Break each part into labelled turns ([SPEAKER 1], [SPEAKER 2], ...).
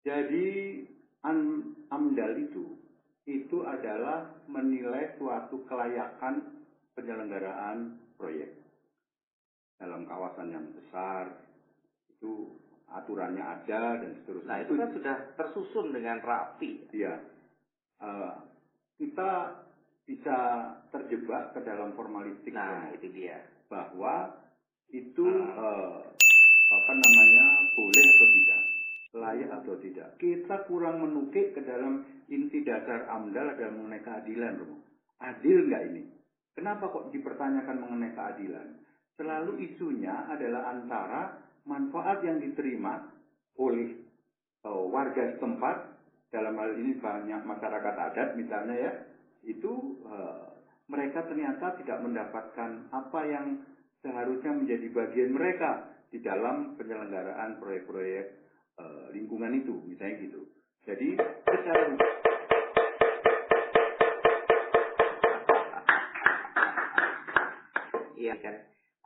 [SPEAKER 1] Jadi AMDAL itu adalah menilai suatu kelayakan penyelenggaraan proyek dalam kawasan yang besar. Itu aturannya ada dan seterusnya.
[SPEAKER 2] Nah, itu kan sudah tersusun dengan rapi.
[SPEAKER 1] Iya. Kita bisa terjebak ke dalam formalistik.
[SPEAKER 2] Nah, itu dia.
[SPEAKER 1] Bahwa itu boleh atau tidak, layak atau tidak. Kita kurang menukik ke dalam inti dasar AMDAL adalah mengenai keadilan, Romo. Adil nggak ini? Kenapa kok dipertanyakan mengenai keadilan? Selalu isunya adalah antara manfaat yang diterima oleh warga setempat, dalam hal ini banyak masyarakat adat misalnya ya, itu mereka ternyata tidak mendapatkan apa yang seharusnya menjadi bagian mereka di dalam penyelenggaraan proyek-proyek lingkungan itu, misalnya gitu. Jadi secara
[SPEAKER 2] iya kan,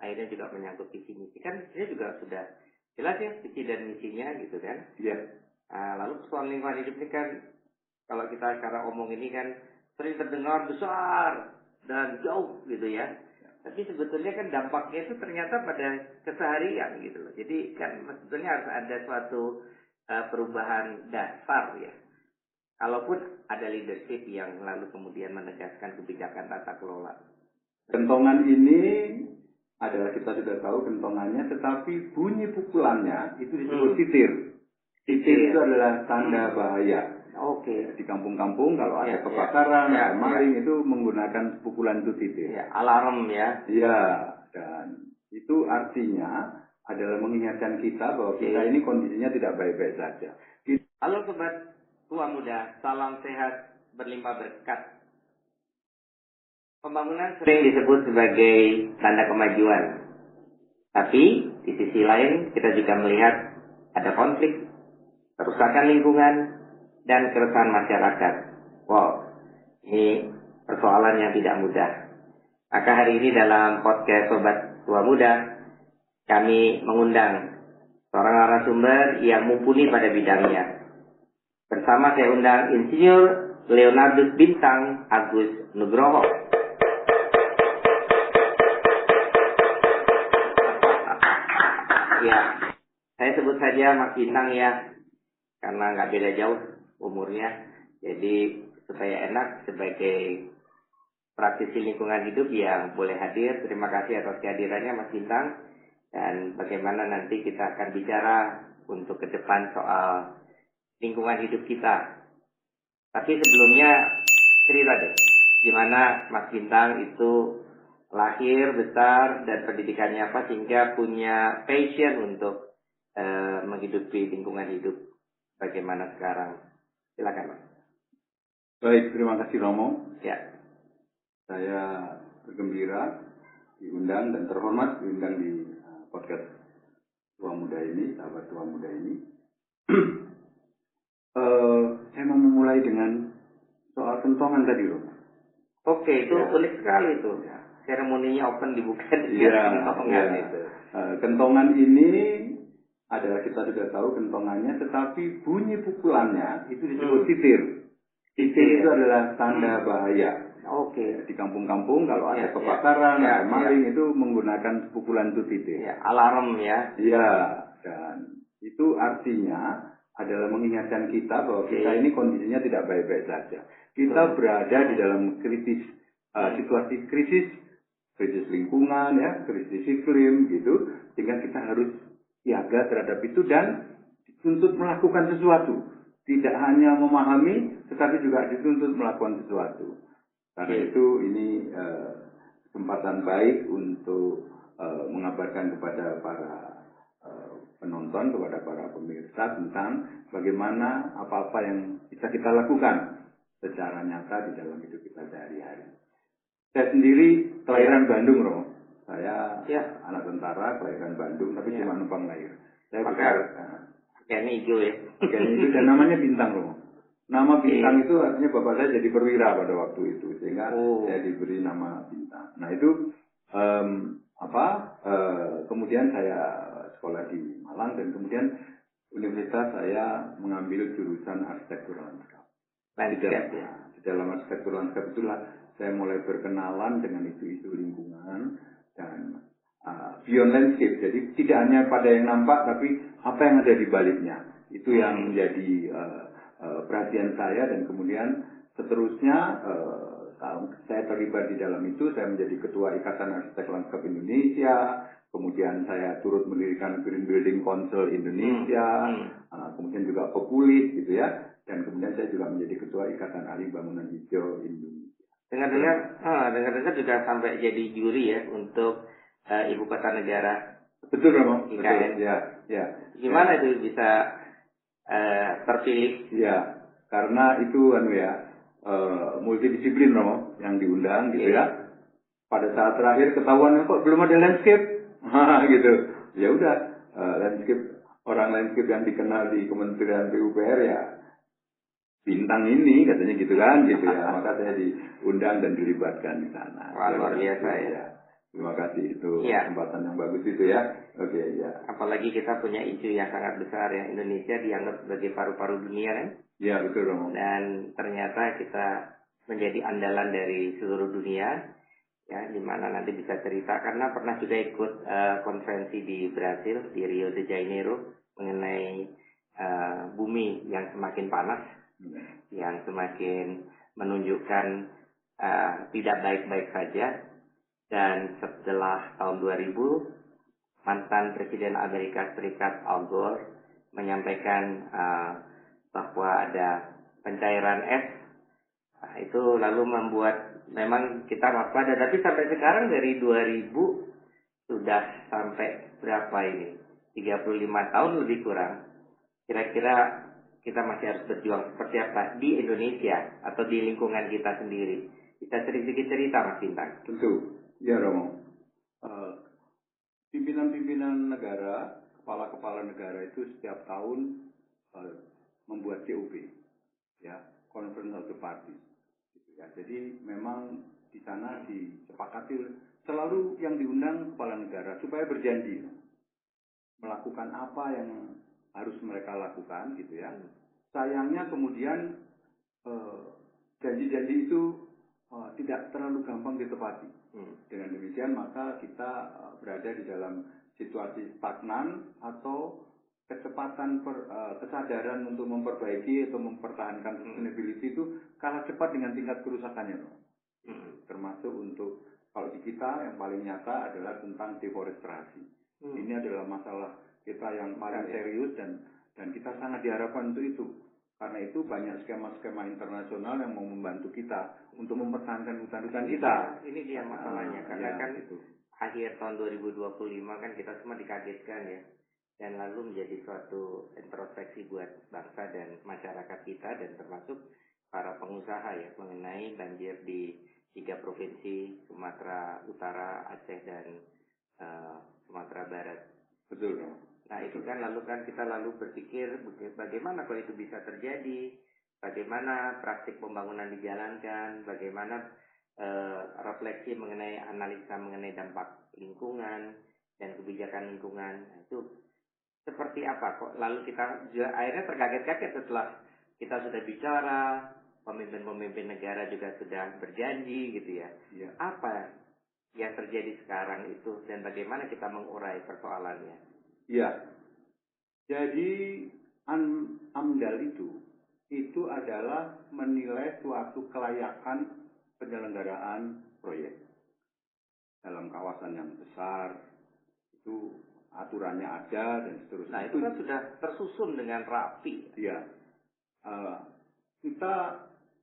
[SPEAKER 2] akhirnya juga menyangkut visi misi. Kan dia juga sudah jelas ya visi dan misinya gitu kan.
[SPEAKER 1] Iya.
[SPEAKER 2] Lalu persoalan lingkungan hidup ini kan, kalau kita sekarang omong ini kan sering terdengar besar dan jauh gitu ya. Tapi sebetulnya kan dampaknya itu ternyata pada keseharian gitu loh. Jadi kan sebetulnya harus ada suatu perubahan dasar ya. Kalaupun ada leadership yang lalu kemudian menegaskan kebijakan tata kelola.
[SPEAKER 1] Kentongan ini adalah, kita sudah tahu kentongannya, tetapi bunyi pukulannya itu disebut titir. Titir itu adalah tanda bahaya.
[SPEAKER 2] Oke.
[SPEAKER 1] Di kampung-kampung kalau ada kebakaran, ada maling, itu menggunakan pukulan itu titir.
[SPEAKER 2] Ya, alarm ya.
[SPEAKER 1] Iya, dan itu artinya adalah mengingatkan kita bahwa kita ini kondisinya tidak baik-baik saja.
[SPEAKER 2] Halo sobat tua muda, salam sehat berlimpah berkat. Pembangunan sering disebut sebagai tanda kemajuan. Tapi di sisi lain kita juga melihat ada konflik, kerusakan lingkungan, dan keresahan masyarakat. Wow, ini persoalan yang tidak mudah. Maka hari ini dalam podcast Sobat Tua Muda, kami mengundang seorang narasumber yang mumpuni pada bidangnya. Bersama saya undang Insinyur Leonardus Bintang Agus Nugroho. Ya, saya sebut saja Mas Bintang ya, karena nggak beda jauh umurnya. Jadi supaya enak sebagai praktisi lingkungan hidup yang boleh hadir. Terima kasih atas kehadirannya Mas Bintang. Dan bagaimana nanti kita akan bicara untuk ke depan soal lingkungan hidup kita. Tapi sebelumnya cerita deh, gimana Mas Bintang itu lahir, besar, dan pendidikannya apa sehingga punya passion untuk menghidupi lingkungan hidup bagaimana sekarang. Silakan Mas.
[SPEAKER 1] Baik, terima kasih Romo.
[SPEAKER 2] Ya.
[SPEAKER 1] Saya bergembira diundang dan terhormat diundang di podcast Tua Muda ini, sahabat Tua Muda ini. Saya mau memulai dengan soal kentongan tadi, Romo.
[SPEAKER 2] Oke, itu unik sekali itu. Ya. Seremoninya open dibuka dengan kentongan itu.
[SPEAKER 1] Kentongan ini adalah, kita sudah tahu kentongannya, tetapi bunyi pukulannya itu disebut titir. Titir itu adalah tanda bahaya.
[SPEAKER 2] Oke.
[SPEAKER 1] Di kampung-kampung kalau ada kebakaran, ada maling, itu menggunakan pukulan itu titir.
[SPEAKER 2] Ya, alarm ya.
[SPEAKER 1] Iya, dan itu artinya adalah mengingatkan kita bahwa kita ini kondisinya tidak baik-baik saja. Kita berada di dalam situasi krisis lingkungan ya, krisis iklim gitu, sehingga kita harus siaga terhadap itu dan dituntut melakukan sesuatu. Tidak hanya memahami, tetapi juga dituntut melakukan sesuatu. Karena itu ini kesempatan baik untuk mengabarkan kepada para penonton, kepada para pemirsa tentang bagaimana apa-apa yang bisa kita lakukan secara nyata di dalam hidup kita sehari-hari. Saya sendiri kelahiran Bandung, Romo. Saya anak tentara, kelahiran Bandung, tapi cuma numpang lahir. Saya
[SPEAKER 2] pakaiannya hijau ya.
[SPEAKER 1] Pakaiannya hijau dan namanya Bintang, Romo. Nama Bintang itu artinya bapak saya jadi perwira pada waktu itu, sehingga saya diberi nama Bintang. Nah itu kemudian saya sekolah di Malang dan kemudian Universitas saya mengambil jurusan arsitektur lanskap.
[SPEAKER 2] Landscape,
[SPEAKER 1] Di dalam arsitektur lanskap itulah saya mulai berkenalan dengan isu-isu lingkungan dan beyond landscape. Jadi tidak hanya pada yang nampak, tapi apa yang ada di baliknya. Itu yang menjadi perhatian saya, dan kemudian seterusnya saya terlibat di dalam itu. Saya menjadi ketua Ikatan Arsitek Lanskap Indonesia. Kemudian saya turut mendirikan Green Building Council Indonesia, kemudian juga Populis gitu ya, dan kemudian saya juga menjadi ketua Ikatan Ahli Bangunan Hijau Indonesia.
[SPEAKER 2] Dengar-dengar juga sampai jadi juri ya untuk Ibu Kota Negara.
[SPEAKER 1] Betul, Romo.
[SPEAKER 2] IKN.
[SPEAKER 1] Betul. Ya.
[SPEAKER 2] Gimana itu bisa terpilih?
[SPEAKER 1] Ya, karena itu multidisiplin, Romo, yang diundang gitu ya. Pada saat terakhir ketahuan kok belum ada landscape. Gitu. Ya udah, landscape yang dikenal di Kementerian PUPR ya bintang ini katanya gitu kan, gitu ya. Maka saya diundang dan dilibatkan di sana.
[SPEAKER 2] Wah, luar biasa ya.
[SPEAKER 1] Terima kasih, itu kesempatan yang bagus itu ya. Oke, ya.
[SPEAKER 2] Apalagi kita punya isu yang sangat besar ya, Indonesia dianggap sebagai paru-paru dunia kan?
[SPEAKER 1] Ya, betul, Romo.
[SPEAKER 2] Dan ternyata kita menjadi andalan dari seluruh dunia. Ya, di mana nanti bisa cerita, karena pernah juga ikut konferensi di Brasil, di Rio de Janeiro, mengenai bumi yang semakin panas, yang semakin menunjukkan tidak baik-baik saja. Dan setelah tahun 2000, mantan Presiden Amerika Serikat Al Gore menyampaikan bahwa ada pencairan es. Nah, itu lalu membuat memang kita waspada, tapi sampai sekarang dari 2000 sudah sampai berapa ini? 35 tahun lebih kurang. Kira-kira kita masih harus berjuang seperti apa di Indonesia atau di lingkungan kita sendiri? Kita sedikit cerita, Mas Bintang.
[SPEAKER 1] Tentu, ya Romo. Pimpinan-pimpinan negara, kepala-kepala negara itu setiap tahun membuat COP, ya, Conference of the Parties. Ya, jadi memang di sana disepakati selalu yang diundang kepala negara supaya berjanji melakukan apa yang harus mereka lakukan gitu ya. Sayangnya kemudian janji-janji itu tidak terlalu gampang ditepati. Dengan demikian maka kita berada di dalam situasi stagnan atau kecepatan kesadaran untuk memperbaiki atau mempertahankan sustainability itu kalah cepat dengan tingkat kerusakannya. Termasuk untuk kalau di kita yang paling nyata adalah tentang deforestasi. Ini adalah masalah kita yang paling serius dan kita sangat diharapkan untuk itu. Karena itu banyak skema-skema internasional yang mau membantu kita untuk mempertahankan hutan-hutan kita.
[SPEAKER 2] Ini dia masalahnya, karena kan itu akhir tahun 2025 kan kita semua dikagetkan ya. Dan lalu menjadi suatu introspeksi buat bangsa dan masyarakat kita, dan termasuk para pengusaha ya, mengenai banjir di 3 provinsi, Sumatera Utara, Aceh, dan Sumatera Barat.
[SPEAKER 1] Betul.
[SPEAKER 2] Nah itu kan lalu kan kita lalu berpikir bagaimana kalau itu bisa terjadi, bagaimana praktik pembangunan dijalankan, bagaimana refleksi mengenai analisa mengenai dampak lingkungan dan kebijakan lingkungan. Nah, itu seperti apa kok lalu kita juga akhirnya terkaget-kaget setelah kita sudah bicara, pemimpin-pemimpin negara juga sudah berjanji gitu ya. Apa yang terjadi sekarang itu dan bagaimana kita mengurai persoalannya?
[SPEAKER 1] Ya, jadi AMDAL itu adalah menilai suatu kelayakan penyelenggaraan proyek dalam kawasan yang besar. Itu aturannya ada dan seterusnya.
[SPEAKER 2] Nah itu kan sudah tersusun dengan rapi.
[SPEAKER 1] Iya. Kita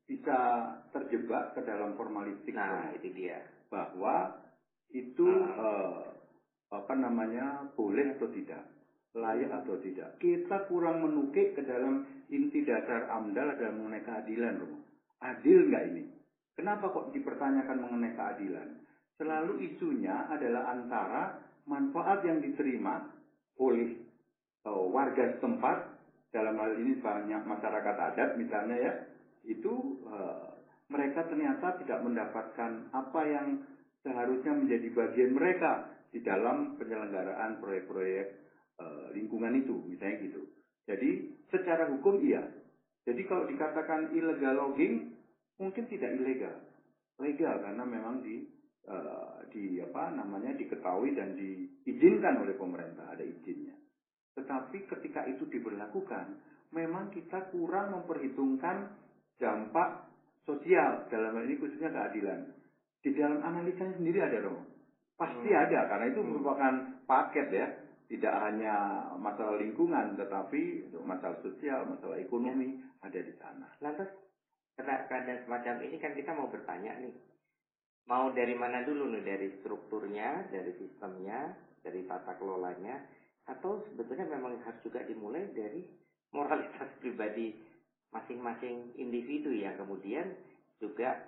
[SPEAKER 1] bisa terjebak ke dalam formalistik.
[SPEAKER 2] Nah itu dia.
[SPEAKER 1] Bahwa itu boleh atau tidak, layak atau tidak. Kita kurang menukik ke dalam inti dasar AMDAL adalah mengenai keadilan. Adil nggak ini? Kenapa kok dipertanyakan mengenai keadilan? Selalu isunya adalah antara manfaat yang diterima oleh warga setempat, dalam hal ini banyak masyarakat adat misalnya ya, itu mereka ternyata tidak mendapatkan apa yang seharusnya menjadi bagian mereka di dalam penyelenggaraan proyek-proyek lingkungan itu, misalnya gitu. Jadi secara hukum iya. Jadi kalau dikatakan illegal logging mungkin tidak ilegal, legal karena memang diketahui dan diizinkan oleh pemerintah, ada izinnya. Tetapi ketika itu diberlakukan, memang kita kurang memperhitungkan dampak sosial, dalam hal ini khususnya keadilan. Di dalam analisanya sendiri ada dong. Pasti ada, karena itu merupakan paket ya. Tidak hanya masalah lingkungan, tetapi untuk masalah sosial, masalah ekonomi ada di sana.
[SPEAKER 2] Lantas, karena keadaan semacam ini kan kita mau bertanya nih, mau dari mana dulu nih, dari strukturnya, dari sistemnya, dari tata kelolanya, atau sebetulnya memang harus juga dimulai dari moralitas pribadi masing-masing individu yang kemudian juga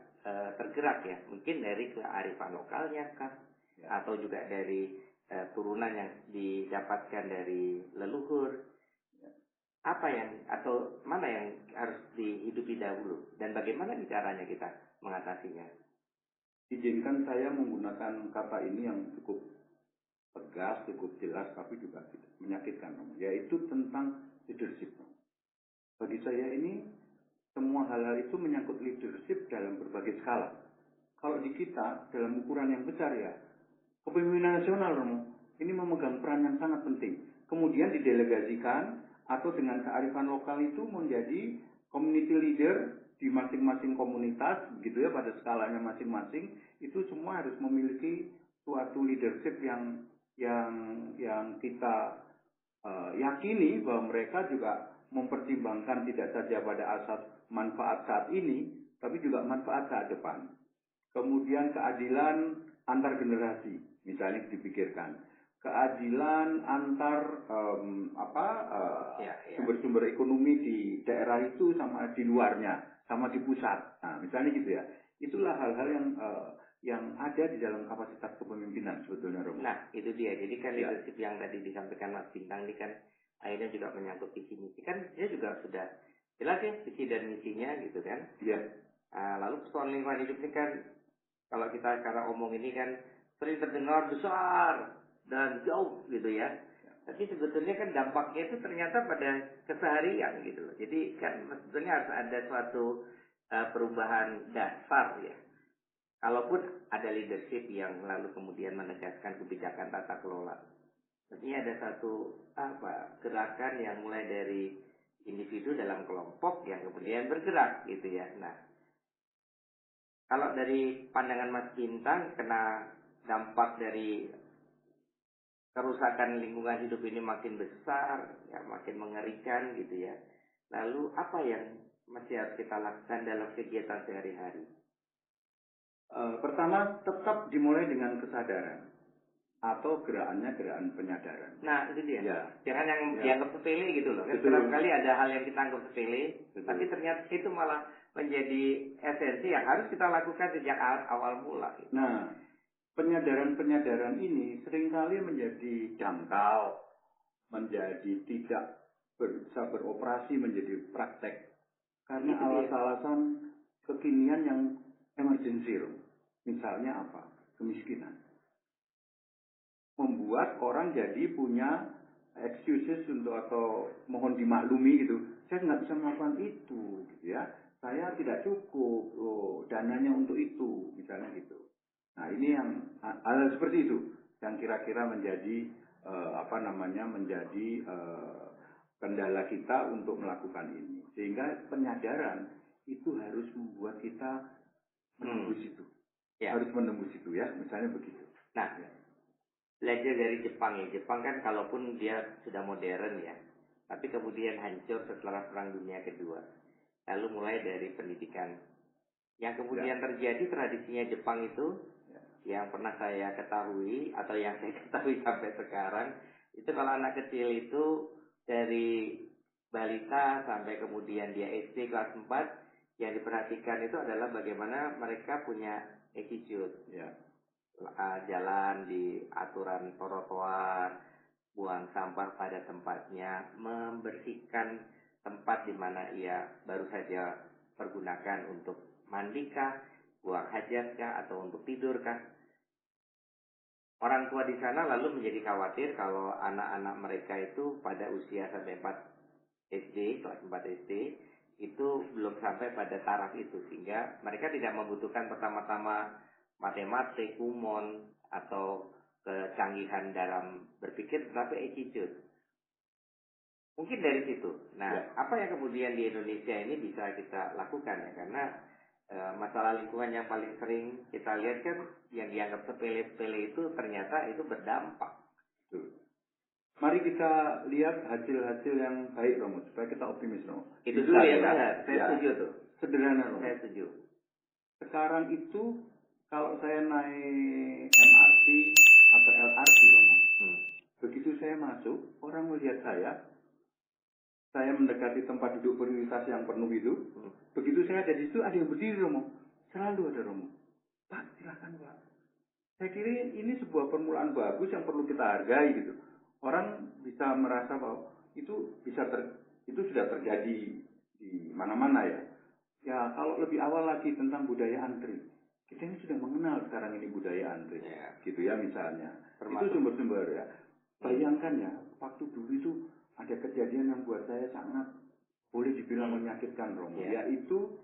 [SPEAKER 2] tergerak ya, mungkin dari kearifan lokalnya kah, atau juga dari turunan yang didapatkan dari leluhur. Apa yang atau mana yang harus dihidupi dahulu dan bagaimana caranya kita mengatasinya?
[SPEAKER 1] Izinkan saya menggunakan kata ini yang cukup tegas, cukup jelas, tapi juga menyakitkan, yaitu tentang leadership. Bagi saya ini semua hal-hal itu menyangkut leadership dalam berbagai skala. Kalau di kita dalam ukuran yang besar ya, kepemimpinan nasional, Romo, ini memegang peran yang sangat penting. Kemudian didelegasikan atau dengan kearifan lokal itu menjadi community leader di masing-masing komunitas, begitu ya, pada skalanya masing-masing. Itu semua harus memiliki suatu leadership yang kita yakini bahwa mereka juga mempertimbangkan tidak saja pada asas manfaat saat ini, tapi juga manfaat saat depan. Kemudian keadilan antar generasi, misalnya dipikirkan. Keadilan antar sumber-sumber ekonomi di daerah itu sama di luarnya, sama di pusat. Nah, misalnya gitu ya. Itulah hal-hal yang ada di dalam kapasitas kepemimpinan sebetulnya, Romo.
[SPEAKER 2] Nah, itu dia. Jadi kan leadership yang tadi disampaikan Mas Bintang ini kan akhirnya juga menyangkut visi misi. Kan dia juga sudah jelas ya visi dan misinya gitu kan.
[SPEAKER 1] Iya.
[SPEAKER 2] Lalu persoalan lingkungan hidup ini kan kalau kita sekarang omong ini kan sering terdengar besar dan jauh gitu ya. Tapi sebetulnya kan dampaknya itu ternyata pada keseharian gitu loh. Jadi kan sebetulnya harus ada suatu perubahan dasar ya. Kalaupun ada leadership yang lalu kemudian menegaskan kebijakan tata kelola. Artinya ada satu gerakan yang mulai dari individu dalam kelompok yang kemudian bergerak gitu ya. Nah, kalau dari pandangan Mas Bintang, kena dampak dari kerusakan lingkungan hidup ini makin besar, ya makin mengerikan gitu ya. Lalu apa yang masih harus kita lakukan dalam kegiatan sehari-hari?
[SPEAKER 1] Pertama, tetap dimulai dengan kesadaran atau gerakan penyadaran.
[SPEAKER 2] Nah, itu dia.
[SPEAKER 1] Ya.
[SPEAKER 2] Jangan yang dianggap sepele gitu loh. Kan kerap kali ada hal yang kita anggap sepele, tapi ternyata itu malah menjadi esensi yang harus kita lakukan sejak awal mula. Gitu.
[SPEAKER 1] Nah, penyadaran ini seringkali menjadi dangkal, menjadi tidak bisa beroperasi, menjadi praktek. Karena alasan-alasan kekinian yang emergency. Misalnya apa? Kemiskinan. Membuat orang jadi punya excuses untuk atau mohon dimaklumi gitu. Saya nggak bisa melakukan itu, gitu ya. Saya tidak cukup dananya untuk itu, misalnya gitu. Nah, ini yang hal seperti itu yang kira-kira menjadi menjadi kendala kita untuk melakukan ini. Sehingga penyadaran itu harus membuat kita menembus itu. Ya. Harus menembus itu ya, misalnya begitu.
[SPEAKER 2] Nah, belajar dari Jepang ya. Jepang kan kalaupun dia sudah modern ya, tapi kemudian hancur setelah Perang Dunia Kedua. Lalu mulai dari pendidikan. Yang kemudian terjadi tradisinya Jepang itu, yang pernah saya ketahui atau yang saya ketahui sampai sekarang, itu kalau anak kecil itu dari balita sampai kemudian dia SD kelas 4, yang diperhatikan itu adalah bagaimana mereka punya attitude. Ya. Jalan di aturan trotoar, buang sampah pada tempatnya, membersihkan tempat di mana ia baru saja pergunakan untuk mandikah, buang hajatkah, atau untuk tidurkah. Orang tua di sana lalu menjadi khawatir kalau anak-anak mereka itu pada usia sampai SD, kelas 4 SD, itu belum sampai pada taraf itu, sehingga mereka tidak membutuhkan pertama-tama matematik, kumon, atau kecanggihan dalam berpikir, tetapi attitude. Mungkin dari situ. Nah, apa yang kemudian di Indonesia ini bisa kita lakukan ya? Karena masalah lingkungan yang paling sering kita lihat kan yang dianggap sepele-sepele itu ternyata itu berdampak.
[SPEAKER 1] Betul. Mari kita lihat hasil-hasil yang baik, Romo, supaya kita optimis, Romo.
[SPEAKER 2] Itu dulu ya, saya setuju tuh.
[SPEAKER 1] Sederhana, Romo.
[SPEAKER 2] Saya setuju.
[SPEAKER 1] Sekarang itu kalau saya naik MRT atau LRT, Romo, begitu saya masuk, orang melihat saya mendekati tempat duduk prioritas yang penuh itu. Begitu saya ada di situ, ada yang berdiri, Romo. Selalu ada, Romo. Pak, silakan, Pak. Saya kira ini sebuah permulaan bagus yang perlu kita hargai gitu. Orang bisa merasa bahwa itu sudah terjadi di mana-mana ya. Ya, kalau lebih awal lagi tentang budaya antri. Kita ini sudah mengenal sekarang ini budaya antri. Ya. Gitu ya misalnya. Termasuk. Itu sumber-sumber ya. Bayangkan ya, waktu dulu itu ada kejadian yang buat saya sangat boleh dibilang menyakitkan, Romo. Ya. Yaitu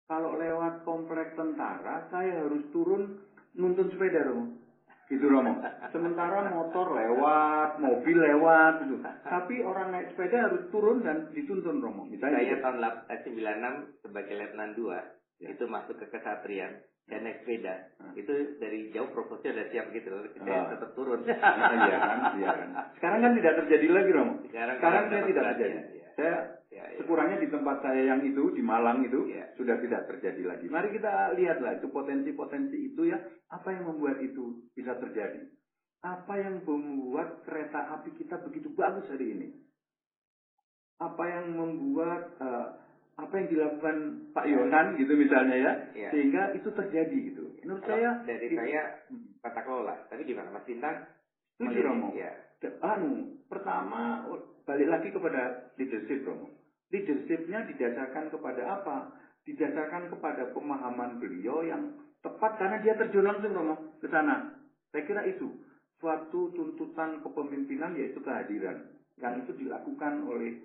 [SPEAKER 1] kalau lewat komplek tentara, saya harus turun nuntun sepeda, Romo. Gitu, Romo. Sementara motor lewat, mobil lewat, gitu. Tapi orang naik sepeda harus turun dan dituntun, Romo. Misalnya
[SPEAKER 2] saya tahun 96 sebagai Letnan 2, itu masuk ke Kesatrian dan naik sepeda. Itu dari jauh proposnya udah siap gitu, saya tetap turun.
[SPEAKER 1] Iya kan. Sekarang kan tidak terjadi lagi, Romo. Sekarang saya tidak terjadi. Saya sekurangnya di tempat saya yang itu, di Malang itu, sudah tidak terjadi lagi. Mari kita lihatlah itu potensi-potensi itu ya, apa yang membuat itu bisa terjadi. Apa yang membuat kereta api kita begitu bagus hari ini. Apa yang membuat, apa yang dilakukan Pak Yonan gitu misalnya ya, sehingga itu terjadi gitu. Menurut saya,
[SPEAKER 2] saya tata kelola, tapi gimana Mas Bintang?
[SPEAKER 1] Setuju, Romo. Pertama, balik lagi kepada leadership, Romo. Leadershipnya didasarkan kepada apa? Didasarkan kepada pemahaman beliau yang tepat karena dia terjun langsung, Romo, ke sana. Saya kira itu suatu tuntutan kepemimpinan yaitu kehadiran yang itu dilakukan oleh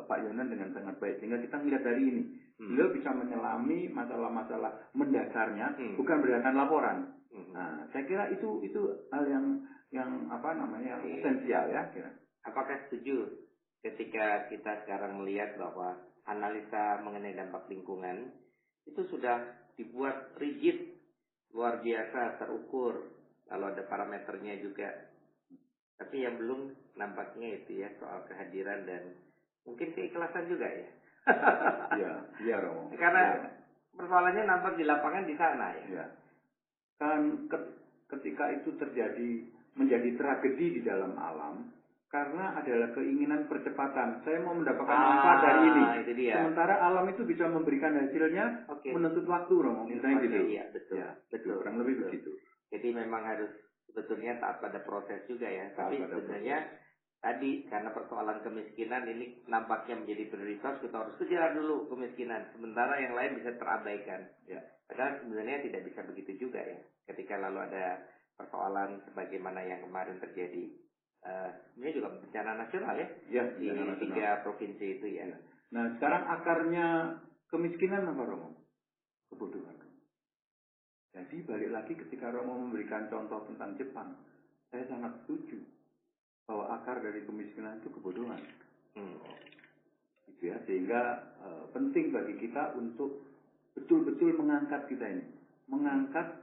[SPEAKER 1] Pak Yonan dengan sangat baik, sehingga kita melihat dari ini beliau bisa menyelami masalah-masalah mendasarnya, bukan berdasarkan laporan. Nah, saya kira itu hal yang esensial ya. Kira.
[SPEAKER 2] Apakah setuju ketika kita sekarang melihat bahwa analisa mengenai dampak lingkungan itu sudah dibuat rigid, luar biasa, terukur, lalu ada parameternya juga. Tapi yang belum nampaknya itu ya soal kehadiran dan mungkin keikhlasan juga ya.
[SPEAKER 1] Iya Romo.
[SPEAKER 2] Karena persoalannya nampak di lapangan di sana ya.
[SPEAKER 1] Iya. Kan ketika itu menjadi tragedi di dalam alam karena adalah keinginan percepatan. Saya mau mendapatkan manfaat dari ini.
[SPEAKER 2] Itu dia.
[SPEAKER 1] Sementara alam itu bisa memberikan hasilnya menuntut waktu, Romo. Misalnya gitu.
[SPEAKER 2] Iya, betul.
[SPEAKER 1] Kurang lebih begitu.
[SPEAKER 2] Jadi memang harus sebetulnya taat pada proses juga ya. Tapi sebenarnya tadi karena persoalan kemiskinan ini nampaknya menjadi prioritas, kita harus kejar dulu kemiskinan. Sementara yang lain bisa terabaikan. Ya. Padahal sebenarnya tidak bisa begitu juga ya. Ketika lalu ada persoalan sebagaimana yang kemarin terjadi. Ini juga bencana nasional ya, di 3 provinsi itu ya.
[SPEAKER 1] Nah sekarang akarnya kemiskinan apa, Romo? Kebodohan. Jadi balik lagi ketika Romo memberikan contoh tentang Jepang, saya sangat setuju bahwa akar dari kemiskinan itu kebodohan. Gitu ya, sehingga penting bagi kita untuk betul-betul mengangkat kita ini, mengangkat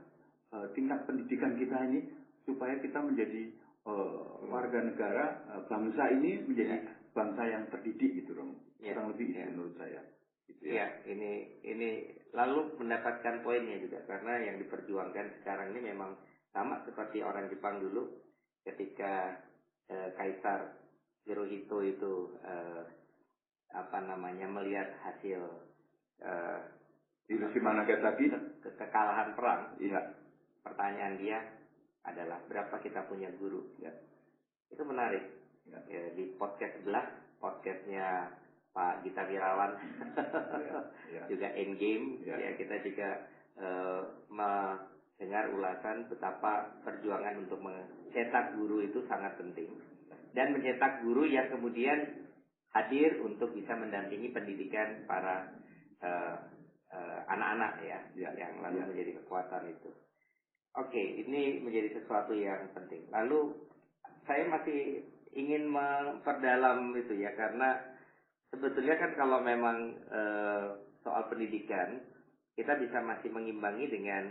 [SPEAKER 1] tingkat pendidikan kita ini supaya kita menjadi warga negara bangsa ini menjadi bangsa yang terdidik gitu, Romo. Kurang lebih itu menurut saya. Gitu ya.
[SPEAKER 2] Ini lalu mendapatkan poinnya juga karena yang diperjuangkan sekarang ini memang sama seperti orang Jepang dulu ketika Kaisar Hirohito itu melihat hasil
[SPEAKER 1] Hiroshima Nagasaki
[SPEAKER 2] kekalahan perang.
[SPEAKER 1] Iya.
[SPEAKER 2] Pertanyaan dia adalah berapa kita punya guru? Ya. Itu menarik. Ya, di podcast sebelah, podcastnya Pak Gita Wirawan, juga Endgame, ya kita juga mendengar ulasan betapa perjuangan untuk mencetak guru itu sangat penting dan mencetak guru yang kemudian hadir untuk bisa mendampingi pendidikan para anak-anak yang lalu menjadi kekuatan itu. Oke, ini menjadi sesuatu yang penting. Lalu saya masih ingin memperdalam itu ya, karena sebetulnya kan kalau memang soal pendidikan kita bisa masih mengimbangi dengan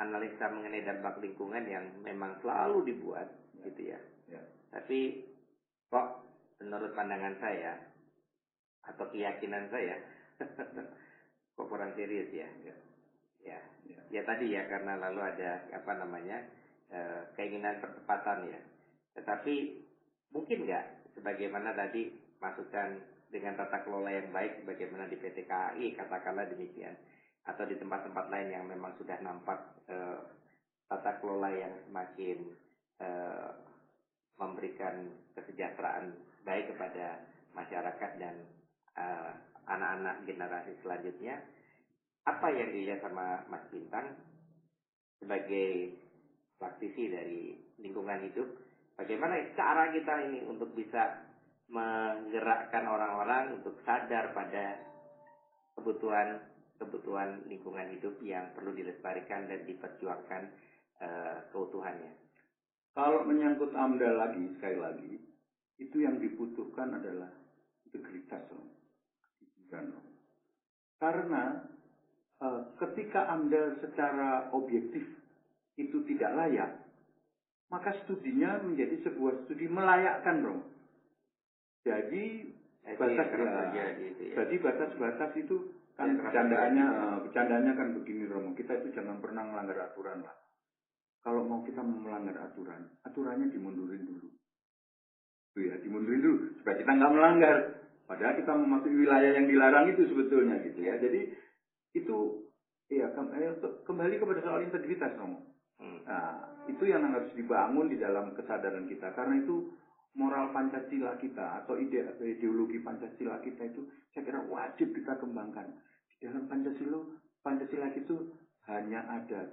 [SPEAKER 2] analisa mengenai dampak lingkungan yang memang selalu dibuat gitu ya. Tapi kok menurut pandangan saya atau keyakinan saya kok kurang serius ya. Ya tadi ya, karena lalu ada keinginan percepatan ya. Tetapi mungkin nggak sebagaimana tadi masukan dengan tata kelola yang baik sebagaimana di PT KAI katakanlah demikian, atau di tempat-tempat lain yang memang sudah nampak tata kelola yang semakin memberikan kesejahteraan baik kepada masyarakat dan anak-anak generasi selanjutnya. Apa yang dilihat sama Mas Bintang sebagai praktisi dari lingkungan hidup, bagaimana cara kita ini untuk bisa menggerakkan orang-orang untuk sadar pada kebutuhan lingkungan hidup yang perlu dilestarikan dan diperjuangkan keutuhannya.
[SPEAKER 1] Kalau menyangkut AMDAL lagi, sekali lagi, itu yang dibutuhkan adalah integritas. Karena ketika AMDAL secara objektif itu tidak layak, maka studinya menjadi sebuah studi melayakkan dong. Jadi batas-batas itu kan bercandanya kan begini Romo, kita itu jangan pernah melanggar aturan lah. Kalau mau kita melanggar aturannya dimundurin dulu. Dimundurin dulu supaya kita nggak melanggar. Padahal kita memasuki wilayah yang dilarang itu sebetulnya gitu ya. Jadi itu kembali kepada soal integritas Romo. Nah, itu yang harus dibangun di dalam kesadaran kita, karena itu moral Pancasila kita atau ideologi Pancasila kita itu saya kira wajib kita kembangkan. Di dalam Pancasila itu hanya ada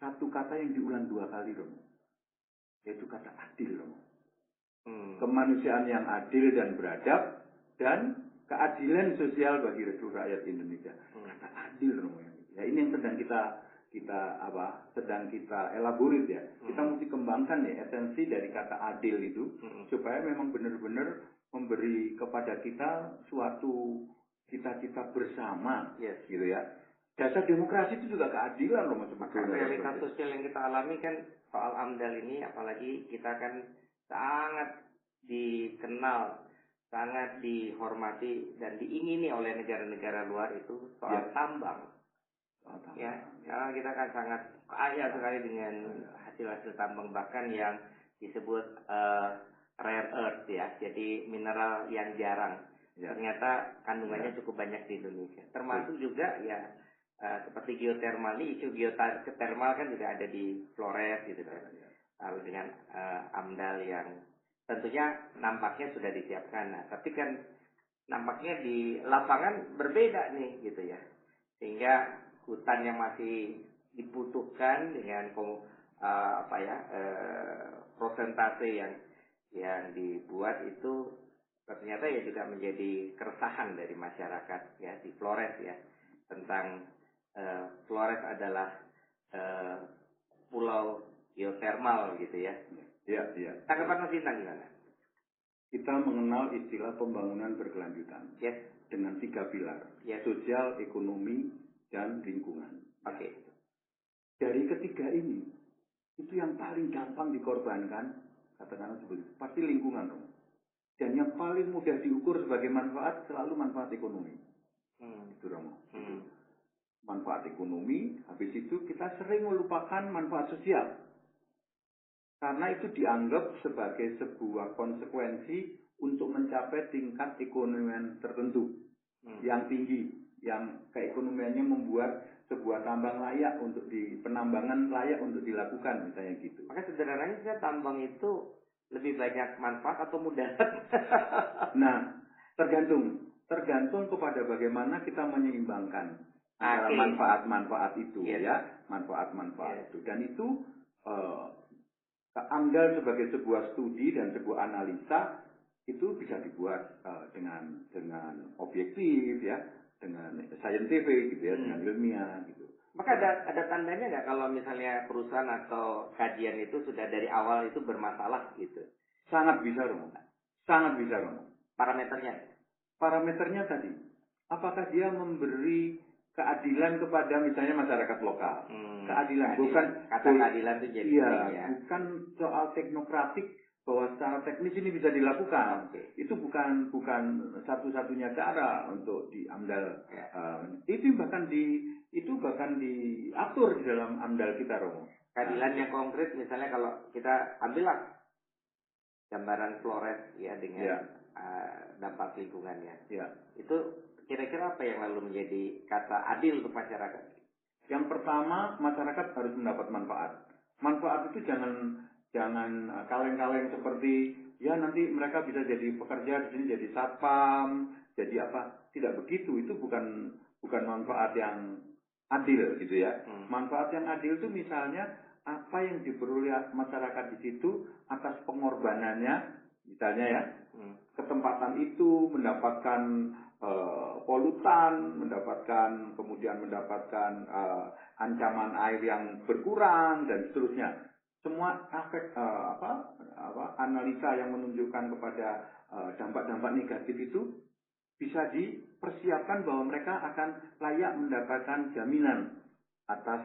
[SPEAKER 1] satu kata yang diulang 2 kali Romo, yaitu kata adil Romo. Kemanusiaan yang adil dan beradab dan keadilan sosial bagi seluruh rakyat Indonesia. Kata adil Romo ya, ini yang sedang kita elaborate ya. Kita mesti kembangkan ya esensi dari kata adil itu supaya memang benar-benar memberi kepada kita suatu cita-cita bersama, gitu ya. Dasar demokrasi itu juga keadilan loh sebetulnya.
[SPEAKER 2] Realitas sosial yang kita alami kan soal AMDAL ini, apalagi kita kan sangat dikenal, sangat dihormati dan diingini oleh negara-negara luar itu soal tambang. Ya, karena kita kan sangat kaya sekali dengan hasil-hasil tambang, bahkan yang disebut rare earth ya, jadi mineral yang jarang. Ternyata kandungannya cukup banyak di Indonesia. Termasuk juga ya seperti geotermal, isu geotermal kan juga ada di Flores gitu kan. Lalu dengan AMDAL yang tentunya nampaknya sudah disiapkan. Nah, tapi kan nampaknya di lapangan berbeda nih gitu ya. Sehingga hutan yang masih dibutuhkan dengan prosentase yang dibuat itu ternyata ya juga menjadi keresahan dari masyarakat ya di Flores ya, tentang Flores adalah pulau geotermal gitu ya.
[SPEAKER 1] Iya.
[SPEAKER 2] Tanggapan Mas Bintang gimana?
[SPEAKER 1] Kita mengenal istilah pembangunan berkelanjutan dengan 3 pilar, sosial, ekonomi, dan lingkungan.
[SPEAKER 2] Oke.
[SPEAKER 1] Dari ketiga ini, itu yang paling gampang dikorbankan, katakanlah seperti pasti lingkungan dong. Dan yang paling mudah diukur sebagai manfaat selalu manfaat ekonomi. Itu Romo. Manfaat ekonomi, habis itu kita sering melupakan manfaat sosial. Karena itu dianggap sebagai sebuah konsekuensi untuk mencapai tingkat ekonomi tertentu yang tinggi, yang keekonomiannya membuat sebuah tambang layak untuk penambangan layak untuk dilakukan, misalnya gitu.
[SPEAKER 2] Maka sederhananya tambang itu lebih banyak manfaat atau mudarat?
[SPEAKER 1] Nah, tergantung kepada bagaimana kita menyeimbangkan antara manfaat-manfaat itu manfaat-manfaat itu. Dan itu AMDAL sebagai sebuah studi dan sebuah analisa itu bisa dibuat dengan objektif ya, dengan scientific gitu ya, dengan ilmiah gitu.
[SPEAKER 2] Maka ada tandanya nggak kalau misalnya perusahaan atau kajian itu sudah dari awal itu bermasalah gitu?
[SPEAKER 1] Sangat bisa, Romo. Sangat bisa, Romo.
[SPEAKER 2] Parameternya?
[SPEAKER 1] Parameternya tadi, apakah dia memberi keadilan kepada misalnya masyarakat lokal? Keadilan, bukan
[SPEAKER 2] kata keadilan itu jadi
[SPEAKER 1] iya,
[SPEAKER 2] ya.
[SPEAKER 1] bukan soal teknokratik bahwa secara teknis ini bisa dilakukan. Itu bukan satu-satunya cara untuk di AMDAL.
[SPEAKER 2] Ya.
[SPEAKER 1] Itu bahkan diatur di dalam AMDAL kita, Romo.
[SPEAKER 2] Keadilan yang konkret misalnya kalau kita ambillah gambaran Flores ya dengan dampak lingkungannya.
[SPEAKER 1] Ya.
[SPEAKER 2] Itu kira-kira apa yang lalu menjadi kata adil untuk masyarakat?
[SPEAKER 1] Yang pertama, masyarakat harus mendapat manfaat. Manfaat itu jangan kaleng-kaleng seperti ya nanti mereka bisa jadi pekerja di sini jadi satpam, jadi apa? Tidak begitu. Itu bukan manfaat yang adil gitu ya. Manfaat yang adil itu misalnya apa yang diperoleh masyarakat di situ atas pengorbanannya, misalnya ya, ketempatan itu mendapatkan polutan, kemudian mendapatkan ancaman air yang berkurang dan seterusnya. Semua analisa yang menunjukkan kepada dampak-dampak negatif itu bisa dipersiapkan bahwa mereka akan layak mendapatkan jaminan atas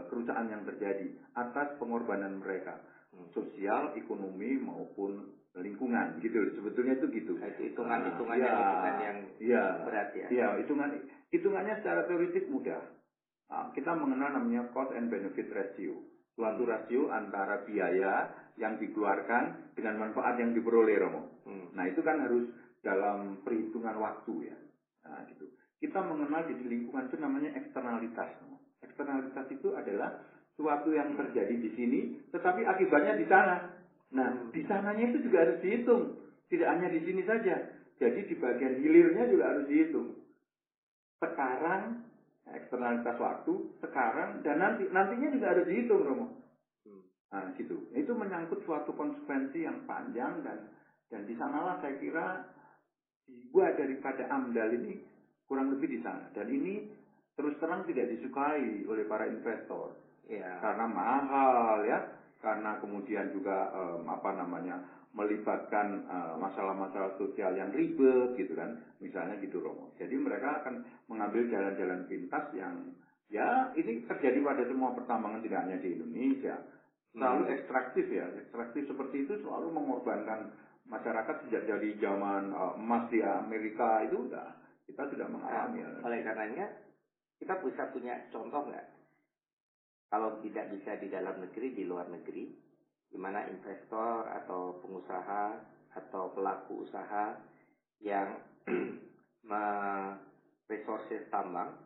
[SPEAKER 1] kerusakan yang terjadi, atas pengorbanan mereka, sosial, ekonomi maupun lingkungan, gitu. Sebetulnya itu gitu.
[SPEAKER 2] Hitungannya yang berat ya.
[SPEAKER 1] Iya, hitungannya secara teoritik mudah. Kita mengenal namanya cost and benefit ratio, suatu rasio antara biaya yang dikeluarkan dengan manfaat yang diperoleh, Romo. Nah, itu kan harus dalam perhitungan waktu ya. Nah, gitu. Kita mengenal di lingkungan itu namanya eksternalitas. Eksternalitas itu adalah suatu yang terjadi di sini, tetapi akibatnya di sana. Nah, di sananya itu juga harus dihitung. Tidak hanya di sini saja. Jadi di bagian hilirnya juga harus dihitung. Sekarang, eksternalitas waktu, sekarang, dan nantinya juga harus dihitung, Romo. Nah, gitu. Itu menyangkut suatu konsekuensi yang panjang dan di sanalah saya kira jiwa daripada AMDAL ini kurang lebih di sana. Dan ini terus terang tidak disukai oleh para investor.
[SPEAKER 2] Ya.
[SPEAKER 1] Karena mahal ya, karena kemudian juga melibatkan masalah-masalah sosial yang ribet gitu kan, misalnya gitu, Romo. Jadi mereka akan mengambil jalan-jalan pintas yang ya ini terjadi pada semua pertambangan, tidak hanya di Indonesia. Selalu ekstraktif ya, ekstraktif seperti itu selalu mengorbankan masyarakat sejak dari zaman emas di Amerika itu kita sudah mengalami.
[SPEAKER 2] Oleh karenanya kita bisa punya contoh nggak? Kalau tidak bisa di dalam negeri, di luar negeri, di mana investor atau pengusaha atau pelaku usaha yang resources tambang,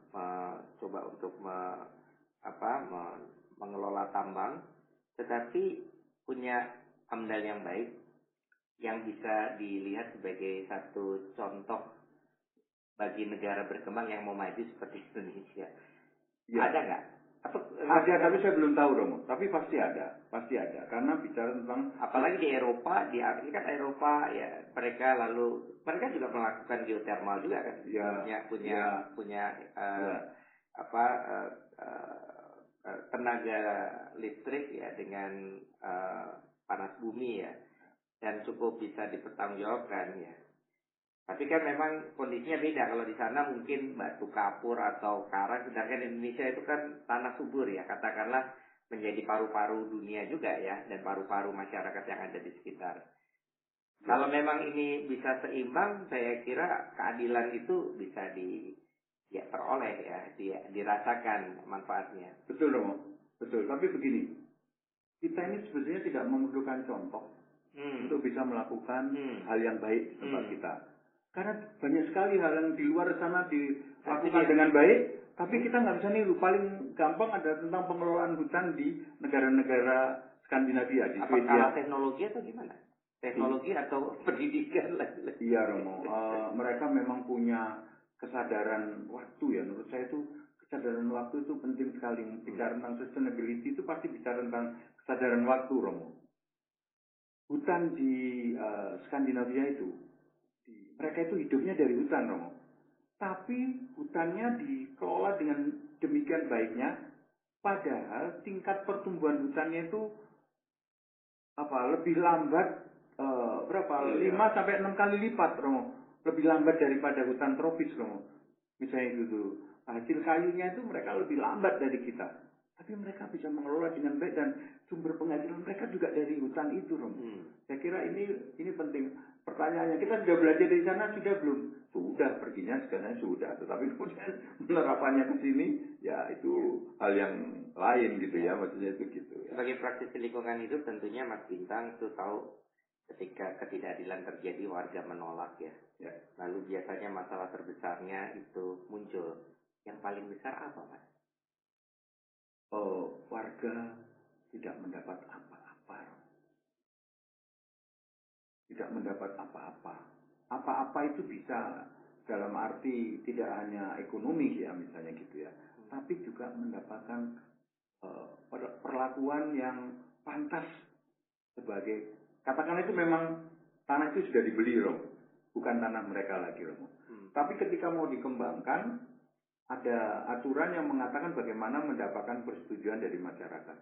[SPEAKER 2] coba untuk mengelola tambang, tetapi punya AMDAL yang baik, yang bisa dilihat sebagai satu contoh bagi negara berkembang yang mau maju seperti Indonesia. Ya. Ada nggak?
[SPEAKER 1] Ada, tapi saya belum tahu, Romo. Tapi pasti ada, karena bicara tentang
[SPEAKER 2] apalagi di Eropa, ini kan Eropa ya, mereka juga melakukan geothermal juga kan, punya tenaga listrik ya dengan panas bumi ya, dan cukup bisa dipertanggungjawabkan ya. Tapi kan memang kondisinya beda. Kalau di sana mungkin batu kapur atau karang, sedangkan Indonesia itu kan tanah subur ya, katakanlah menjadi paru-paru dunia juga ya, dan paru-paru masyarakat yang ada di sekitar. Ya. Kalau memang ini bisa seimbang, saya kira keadilan itu bisa teroleh ya, dirasakan manfaatnya.
[SPEAKER 1] Betul, Romo. Betul. Tapi begini, kita ini sebetulnya tidak memerlukan contoh untuk bisa melakukan hal yang baik di tempat kita. Karena banyak sekali hal yang di luar sana dilakukan dengan baik, tapi kita nggak bisa niru. Paling gampang ada tentang pengelolaan hutan di negara-negara Skandinavia, di Swedia.
[SPEAKER 2] Apakah teknologi atau gimana? Teknologi atau pendidikan?
[SPEAKER 1] Iya, Romo. Mereka memang punya kesadaran waktu ya. Menurut saya itu kesadaran waktu itu penting sekali. Bicara tentang sustainability itu pasti bicara tentang kesadaran waktu, Romo. hutan di Skandinavia itu, mereka itu hidupnya dari hutan, Romo. Tapi hutannya dikelola dengan demikian baiknya, padahal tingkat pertumbuhan hutannya itu lebih lambat, berapa? 5 sampai 6 kali lipat, Romo. Lebih lambat daripada hutan tropis, Romo. Misalnya gitu. Hasil kayunya itu mereka lebih lambat dari kita. Tapi mereka bisa mengelola dengan baik dan sumber penghasilan mereka juga dari hutan itu, Romo. Saya kira ini penting. Pertanyaannya, kita sudah belajar dari sana sudah belum? Sudah, perginya sekarang sudah. Tetapi kemudian penerapannya ke sini, ya itu hal yang lain gitu ya. Maksudnya itu gitu. Ya.
[SPEAKER 2] Sebagai praktisi lingkungan hidup tentunya Mas Bintang itu tahu ketika ketidakadilan terjadi warga menolak ya. Lalu biasanya masalah terbesarnya itu muncul. Yang paling besar apa, Mas?
[SPEAKER 1] Warga tidak mendapat apa-apa. Tidak mendapat apa-apa. Apa-apa itu bisa dalam arti tidak hanya ekonomi ya misalnya gitu ya. Tapi juga mendapatkan perlakuan yang pantas sebagai, katakanlah itu memang tanah itu sudah dibeli, Romo. Bukan tanah mereka lagi, Romo. Tapi ketika mau dikembangkan, ada aturan yang mengatakan bagaimana mendapatkan persetujuan dari masyarakat.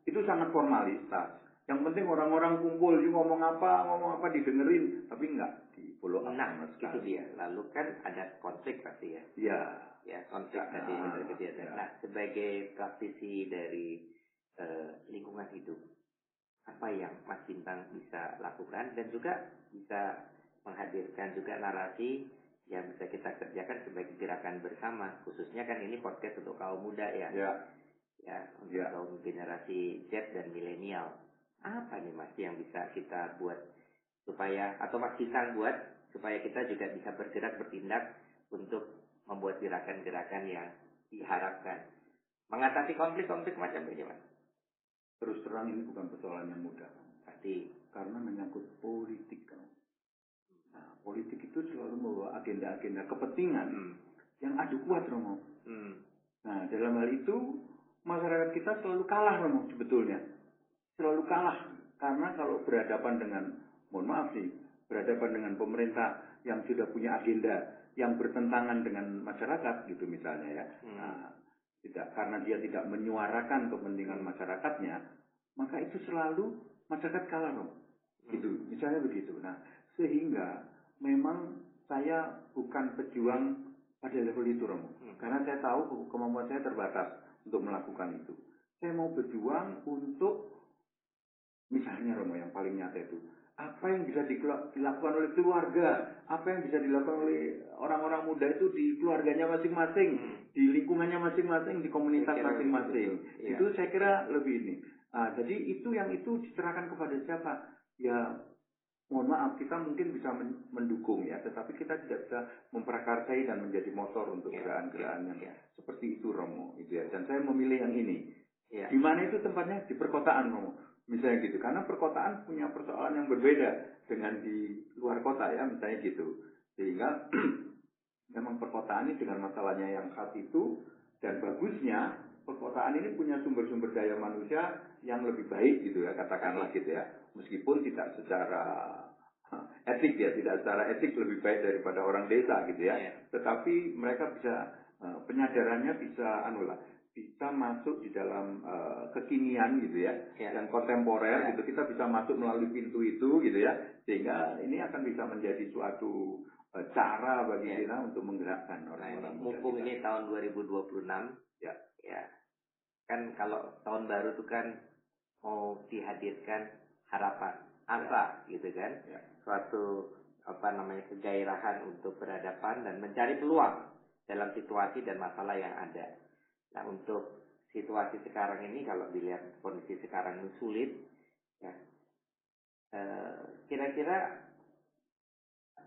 [SPEAKER 1] Itu sangat formalitas. Yang penting orang-orang kumpul, ngomong apa didengerin, tapi enggak di follow up sama sekali.
[SPEAKER 2] Itu dia. Lalu kan ada konflik pasti ya.
[SPEAKER 1] Iya.
[SPEAKER 2] Ya, konflik tadi yang terjadi. Nah, sebagai praktisi dari lingkungan hidup, apa yang Mas Bintang bisa lakukan dan juga bisa menghadirkan juga narasi yang bisa kita kerjakan sebagai gerakan bersama, khususnya kan ini podcast untuk kaum muda ya. Untuk kaum generasi Z dan milenial. Apa nih Mas yang bisa kita buat supaya, atau Mas Bintang buat supaya kita juga bisa bergerak bertindak untuk membuat gerakan-gerakan yang diharapkan mengatasi konflik-konflik macam ini, Mas?
[SPEAKER 1] Terus terang ini bukan persoalan yang mudah.
[SPEAKER 2] Pasti.
[SPEAKER 1] Karena menyangkut politik. Nah, politik itu selalu membawa agenda-agenda kepentingan yang adu kuat, Romo. Nah, dalam hal itu masyarakat kita selalu kalah, Romo, sebetulnya. Selalu kalah. Karena kalau berhadapan dengan, mohon maaf nih, berhadapan dengan pemerintah yang sudah punya agenda yang bertentangan dengan masyarakat, gitu misalnya ya. Nah, karena dia tidak menyuarakan kepentingan masyarakatnya, maka itu selalu masyarakat kalah, Romo. Gitu, misalnya begitu. Nah, sehingga memang saya bukan pejuang pada level itu, Romo. Karena saya tahu kemampuan saya terbatas untuk melakukan itu. Saya mau berjuang untuk, misalnya Romo, yang paling nyata itu, apa yang bisa dilakukan oleh keluarga, apa yang bisa dilakukan oleh orang-orang muda itu di keluarganya masing-masing, di lingkungannya masing-masing, di komunitas masing-masing. Itu saya kira lebih ini. Jadi itu diserahkan kepada siapa? Ya, mohon maaf, kita mungkin bisa mendukung ya, tetapi kita tidak bisa memprakarsai dan menjadi motor untuk gerakan-gerakan yang seperti itu, Romo. Itu ya. Dan saya memilih yang ini. Di mana itu tempatnya? Di perkotaan, Romo. Misalnya gitu. Karena perkotaan punya persoalan yang berbeda dengan di luar kota ya, misalnya gitu. Sehingga memang perkotaan ini dengan masalahnya yang khas itu, dan bagusnya perkotaan ini punya sumber-sumber daya manusia yang lebih baik gitu ya, katakanlah gitu ya. Meskipun tidak secara etik ya, tidak secara etik lebih baik daripada orang desa gitu ya. Tetapi mereka bisa, penyadarannya bisa bisa masuk di dalam kekinian gitu ya, yang kontemporer gitu. Kita bisa masuk melalui pintu itu gitu ya, sehingga ini akan bisa menjadi suatu cara bagi kita untuk menggerakkan orang-orang muda.
[SPEAKER 2] Mumpung ini tahun 2026 ya, kan kalau tahun baru itu kan mau dihadirkan harapan, asa gitu kan, suatu kegairahan untuk berhadapan dan mencari peluang dalam situasi dan masalah yang ada. Nah, untuk situasi sekarang ini, kalau dilihat kondisi sekarang ini sulit, ya, kira-kira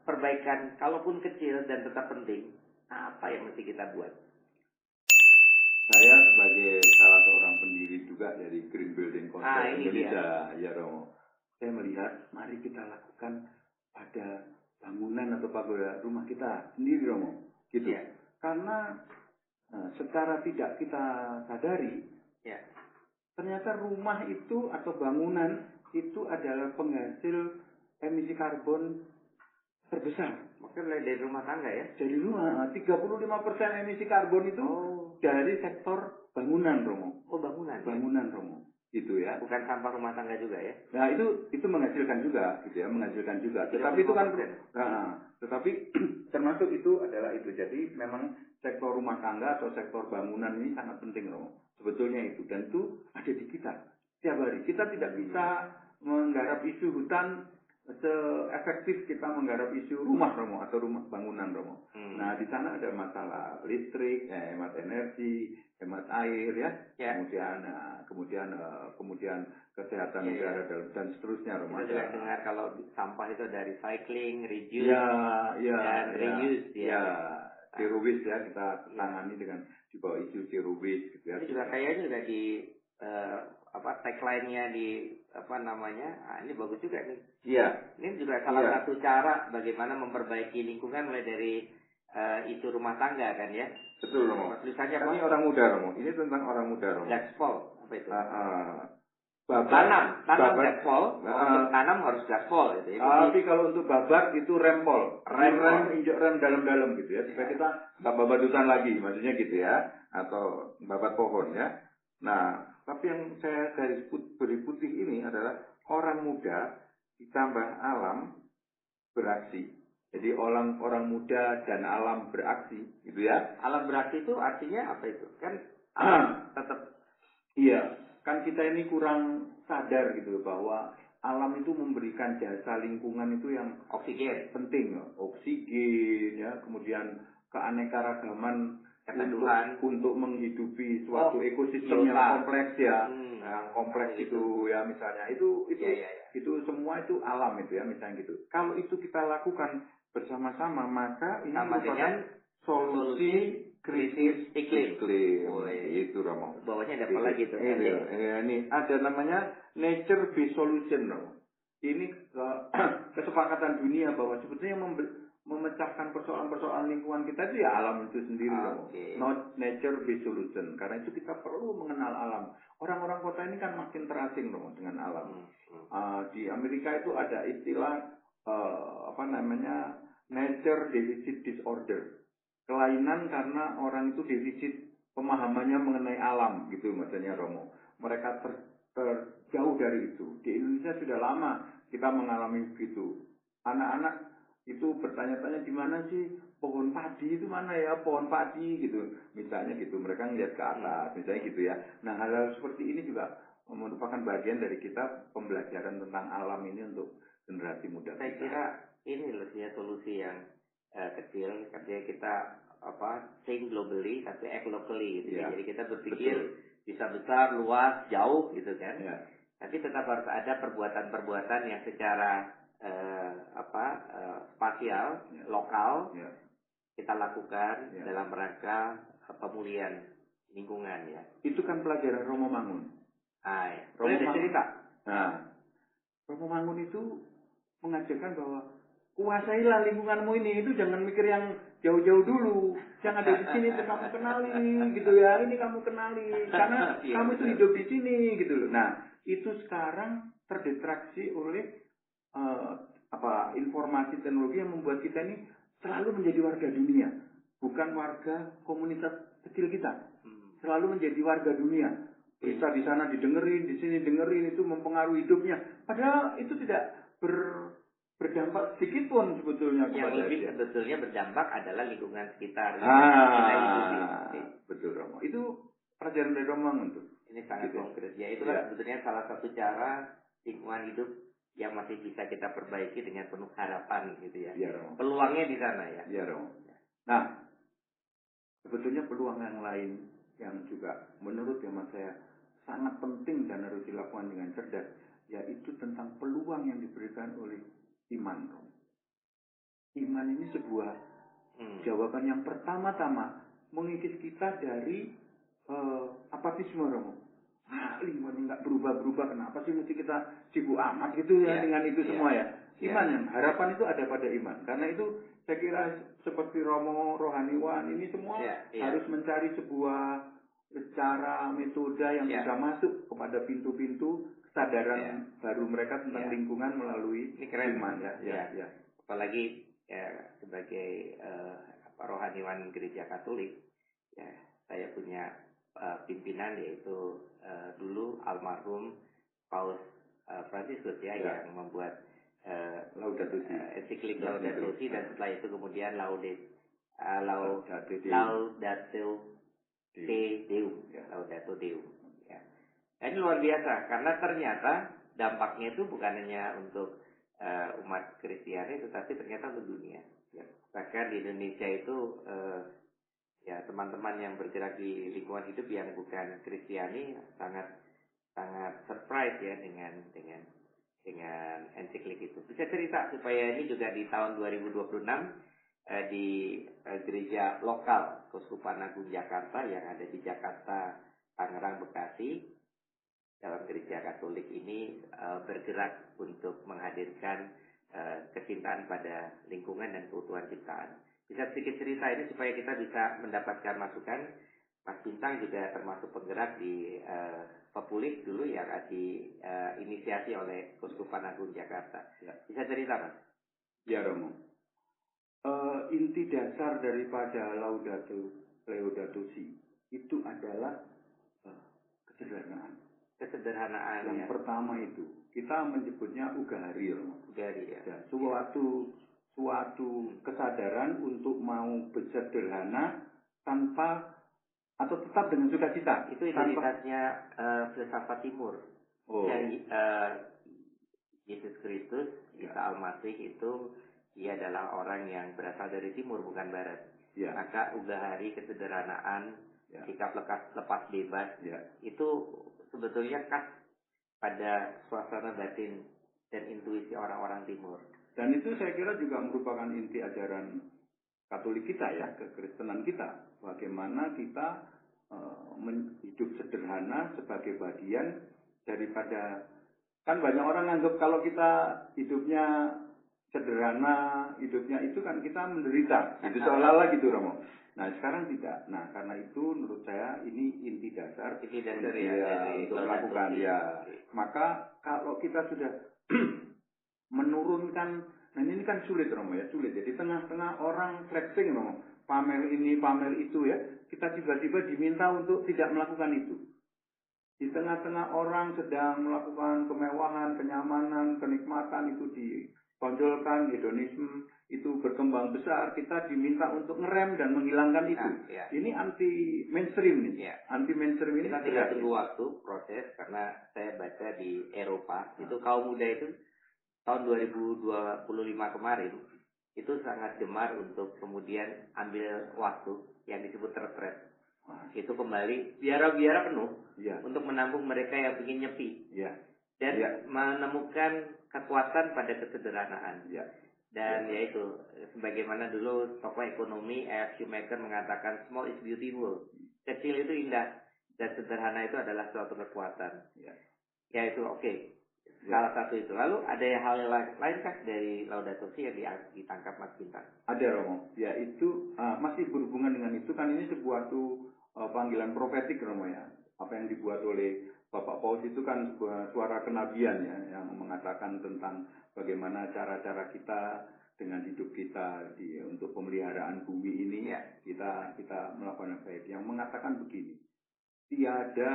[SPEAKER 2] perbaikan, kalaupun kecil dan tetap penting, apa yang mesti kita buat?
[SPEAKER 1] Saya sebagai salah seorang pendiri juga dari Green Building Council Indonesia, ya Romo, saya melihat mari kita lakukan pada bangunan atau pada rumah kita sendiri, Romo, gitu. Karena secara tidak kita sadari, ternyata rumah itu atau bangunan itu adalah penghasil emisi karbon terbesar.
[SPEAKER 2] Maksudnya dari rumah tangga ya?
[SPEAKER 1] Dari rumah, 35% emisi karbon itu dari sektor bangunan, Romo.
[SPEAKER 2] Oh, bangunan.
[SPEAKER 1] Bangunan, Romo. Itu ya.
[SPEAKER 2] Bukan sampah rumah tangga juga ya?
[SPEAKER 1] Nah, itu menghasilkan juga, gitu ya, menghasilkan juga. Tetapi itu kan, tetapi termasuk itu adalah itu. Jadi memang sektor rumah tangga atau sektor bangunan ini sangat penting, Romo. Sebetulnya itu, dan itu ada di kita setiap hari. Kita tidak bisa menggarap isu hutan seefektif kita menggarap isu rumah, Romo, atau rumah bangunan, Romo. Nah, di sana ada masalah listrik, hemat energi, hemat air, ya. Kemudian kesehatan negara dan seterusnya, Romo.
[SPEAKER 2] Kita juga dengar kalau sampah itu ada recycling, reduce,
[SPEAKER 1] dan
[SPEAKER 2] reuse,
[SPEAKER 1] zero waste ya, kita tangani dengan di bawah isu zero waste, gitu ya.
[SPEAKER 2] Ini juga kayaknya juga di tagline-nya di ini bagus juga nih.
[SPEAKER 1] Iya.
[SPEAKER 2] Ini juga salah satu cara bagaimana memperbaiki lingkungan mulai dari isu rumah tangga kan ya.
[SPEAKER 1] Betul, Romo.
[SPEAKER 2] Tulisannya
[SPEAKER 1] Ini orang muda, Romo. Ini tentang orang muda, Romo.
[SPEAKER 2] Gaspol, apa itu?
[SPEAKER 1] Tanam
[SPEAKER 2] gaspol. Untuk tanam harus gaspol gitu ya.
[SPEAKER 1] Tapi kalau untuk babat itu rempol. Injak rem dalam-dalam gitu ya. Supaya kita nggak babat hutan lagi, maksudnya gitu ya. Atau babat pohon ya. Nah, tapi yang saya garis beri putih ini adalah orang muda ditambah alam beraksi. Jadi orang muda dan alam beraksi, gitu ya.
[SPEAKER 2] Alam beraksi itu artinya apa itu? Kan tetap.
[SPEAKER 1] Iya, kan kita ini kurang sadar gitu bahwa alam itu memberikan jasa lingkungan itu yang
[SPEAKER 2] oksigen
[SPEAKER 1] penting, oksigen ya, kemudian keanekaragaman untuk menghidupi suatu ekosistem yang kompleks ya, yang kompleks itu ya, misalnya itu semua itu alam itu ya, misalnya gitu. Kalau itu kita lakukan bersama-sama, maka ini merupakan solusi krisis iklim. Itu, Romo.
[SPEAKER 2] Bawahnya ada apa lagi tuh?
[SPEAKER 1] Ini ada namanya nature based solution, Romo. Ini kesepakatan dunia bahwa sebetulnya memecahkan persoalan-persoalan lingkungan kita itu ya alam itu sendiri, Romo. Not nature based solution. Karena itu kita perlu mengenal alam. Orang-orang kota ini kan makin terasing, Romo, dengan alam. Di Amerika itu ada istilah nature deficit disorder. Kelainan karena orang itu defisit pemahamannya mengenai alam, gitu maksudnya, Romo. Mereka terjauh dari itu. Di Indonesia sudah lama kita mengalami begitu. Anak-anak itu bertanya-tanya di mana sih pohon padi itu, mana ya pohon padi gitu. Misalnya gitu, mereka ngeliat ke atas, misalnya gitu ya. Nah, hal-hal seperti ini juga merupakan bagian dari kita pembelajaran tentang alam ini untuk generasi muda.
[SPEAKER 2] Saya kira ini loh ya solusi yang kecil, artinya kita think globally tapi act locally gitu ya. Jadi kita berpikir bisa besar, luas, jauh gitu kan. Tapi tetap harus ada perbuatan-perbuatan yang secara spasial, lokal kita lakukan dalam rangka pemulihan lingkungan ya.
[SPEAKER 1] Itu kan pelajaran Romo Mangun.
[SPEAKER 2] Romo Mangun cerita.
[SPEAKER 1] Romo Mangun itu mengajarkan bahwa kuasailah lingkunganmu ini, itu jangan mikir yang jauh-jauh dulu. Yang ada di sini itu kamu kenali gitu ya. Ini kamu kenali karena kamu itu hidup di sini gitu loh. Nah, itu sekarang terdistraksi oleh informasi teknologi yang membuat kita ini selalu menjadi warga dunia, bukan warga komunitas kecil kita. Selalu menjadi warga dunia. Berita di sana didengerin, di sini dengerin, itu mempengaruhi hidupnya. Padahal itu tidak berdampak sedikit pun sebetulnya.
[SPEAKER 2] Yang lebih sebetulnya berdampak adalah lingkungan sekitar.
[SPEAKER 1] Betul, Romo. Itu pelajaran dari Romo untuk.
[SPEAKER 2] Ini sangat konkret. Ya, itulah sebetulnya salah satu cara lingkungan hidup yang masih bisa kita perbaiki dengan penuh harapan gitu ya. Peluangnya di sana ya.
[SPEAKER 1] Iya, Romo. Nah, sebetulnya peluang yang lain yang juga menurut hemat saya sangat penting dan harus dilakukan dengan cerdas, yaitu tentang peluang yang diberikan oleh iman. Iman ini sebuah jawaban yang pertama-tama mengikis kita dari apatisme, Romo. Lingkungan nggak berubah-berubah, kenapa sih mesti kita sibuk amat gitu ya dengan itu semua ya. Iman yang harapan itu ada pada iman. Karena itu saya kira seperti Romo Rohaniwan ini semua harus mencari sebuah cara metode yang bisa masuk kepada pintu-pintu kesadaran baru mereka tentang lingkungan melalui
[SPEAKER 2] ini keren
[SPEAKER 1] iman
[SPEAKER 2] ya. Apalagi sebagai rohaniwan gereja Katolik ya, saya punya pimpinan yaitu dulu almarhum Paus Fransiskus yang membuat
[SPEAKER 1] Laudato Si,
[SPEAKER 2] ensiklik Laudato Si, dan setelah itu kemudian Laudato Deum, Laudato Deum. Ya. Nah, ini luar biasa karena ternyata dampaknya itu bukan hanya untuk umat Kristiani, tetapi ternyata untuk dunia. Ya. Bahkan di Indonesia itu ya teman-teman yang bergerak di lingkungan hidup yang bukan Kristiani sangat surprise ya dengan ensiklik itu. Bisa cerita supaya ini juga di tahun 2026 di gereja lokal Keuskupan Agung Jakarta yang ada di Jakarta, Tangerang, Bekasi, dalam gereja Katolik ini bergerak untuk menghadirkan kecintaan pada lingkungan dan keutuhan ciptaan. Bisa sedikit cerita ini supaya kita bisa mendapatkan masukan. Mas Bintang juga termasuk penggerak di Pepulik dulu yang diinisiasi oleh Keuskupan Agung Jakarta. Bisa cerita, Mas?
[SPEAKER 1] Ya, Romo. Inti dasar daripada Laudato Si itu adalah kesederhanaan. Yang pertama itu kita menyebutnya ugahari, ya. Suatu kesadaran untuk mau bersederhana tanpa atau tetap dengan sukacita.
[SPEAKER 2] Itu identitasnya filsafat Timur. Yang Yesus Kristus, Isa Al-Masih itu dia adalah orang yang berasal dari timur bukan barat.
[SPEAKER 1] Ya.
[SPEAKER 2] Maka ugahari, kesederhanaan, sikap lepas bebas itu sebetulnya khas pada suasana batin dan intuisi orang-orang timur.
[SPEAKER 1] Dan itu saya kira juga merupakan inti ajaran Katolik kita ya, kekristenan kita. Bagaimana kita hidup sederhana sebagai bagian daripada, kan banyak orang anggap kalau kita hidupnya sederhana, hidupnya itu kan kita menderita. Itu seolah-olah gitu, Romo. Nah, sekarang tidak. Nah, karena itu menurut saya ini inti dasar untuk melakukan Maka kalau kita sudah menurunkan, nah ini kan sulit, Romo ya, sulit. Jadi tengah-tengah orang flexing, Romo, pamer ini, pamer itu ya, kita tiba-tiba diminta untuk tidak melakukan itu. Di tengah-tengah orang sedang melakukan kemewahan, kenyamanan, kenikmatan itu ditonjolkan, hedonisme itu berkembang besar, kita diminta untuk ngerem dan menghilangkan itu. Ini anti mainstream nih. Anti mainstream ini
[SPEAKER 2] kita tinggal tunggu waktu proses, karena saya baca di Eropa itu kaum muda itu tahun 2025 kemarin itu sangat gemar untuk kemudian ambil waktu yang disebut retret. Itu kembali biara-biara penuh untuk menampung mereka yang ingin nyepi dan menemukan kekuatan pada kesederhanaan. Dan yaitu sebagaimana dulu tokoh ekonomi A.F. Schumacher mengatakan small is beautiful, kecil itu indah dan sederhana itu adalah suatu kekuatan. Yaitu salah satu itu. Lalu ada hal lain kah dari Laudato Si yang ditangkap Mas Bintang?
[SPEAKER 1] Ada, Romo. Ya itu masih berhubungan dengan itu, kan ini sebuah panggilan profetik, Romo ya. Apa yang dibuat oleh Bapak Paus itu kan sebuah suara kenabian ya, yang mengatakan tentang bagaimana cara-cara kita dengan hidup kita untuk pemeliharaan bumi ini kita melakukan apa itu. Yang mengatakan begini, tiada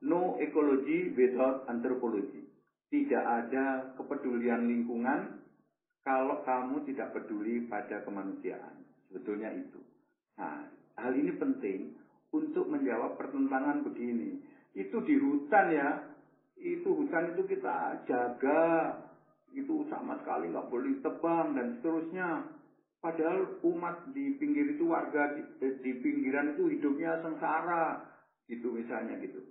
[SPEAKER 1] no ecology without anthropology. Tidak ada kepedulian lingkungan kalau kamu tidak peduli pada kemanusiaan. Sebetulnya itu. Nah, hal ini penting untuk menjawab pertentangan begini. Itu di hutan ya, hutan itu kita jaga, itu sama sekali nggak boleh tebang dan seterusnya. Padahal umat di pinggir itu, warga di pinggiran itu hidupnya sengsara, gitu misalnya gitu.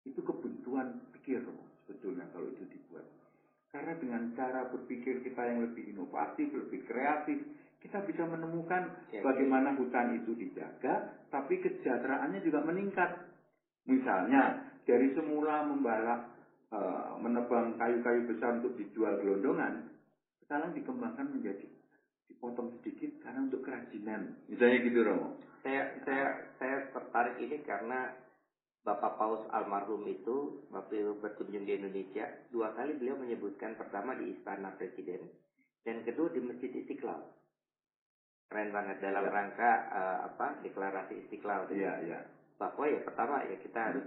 [SPEAKER 1] Itu kebuntuan pikir sebetulnya kalau itu dibuat. Karena dengan cara berpikir kita yang lebih inovatif, lebih kreatif, kita bisa menemukan bagaimana hutan itu dijaga, tapi kesejahteraannya juga meningkat. Misalnya, dari semula menebang kayu-kayu besar untuk dijual gelondongan, sekarang dikembangkan menjadi dipotong sedikit karena untuk kerajinan. Misalnya gitu, Romo.
[SPEAKER 2] Saya tertarik ini karena Bapak Paus almarhum itu waktu berkunjung di Indonesia 2 kali beliau menyebutkan, pertama di Istana Presiden dan kedua di Masjid Istiqlal. Keren banget dalam rangka deklarasi Istiqlal.
[SPEAKER 1] Iya.
[SPEAKER 2] Bahwa ya pertama ya kita harus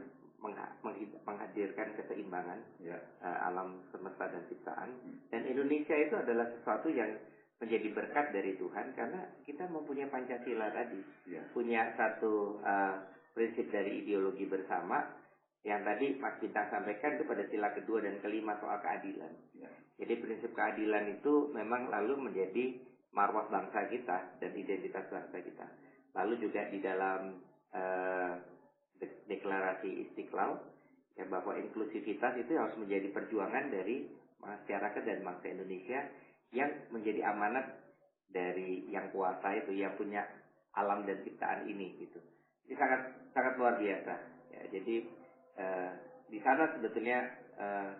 [SPEAKER 2] menghadirkan keseimbangan alam semesta dan ciptaan. Dan Indonesia itu adalah sesuatu yang menjadi berkat dari Tuhan karena kita mempunyai Pancasila tadi, punya satu prinsip dari ideologi bersama yang tadi Mas Bintang sampaikan itu pada sila kedua dan kelima soal keadilan. Jadi prinsip keadilan itu memang lalu menjadi marwah bangsa kita dan identitas bangsa kita. Lalu juga di dalam deklarasi Istiqlal ya, bahwa inklusivitas itu harus menjadi perjuangan dari masyarakat dan bangsa Indonesia yang menjadi amanat dari yang kuasa itu, yang punya alam dan ciptaan ini gitu. Ini sangat luar biasa ya. Jadi di sana sebetulnya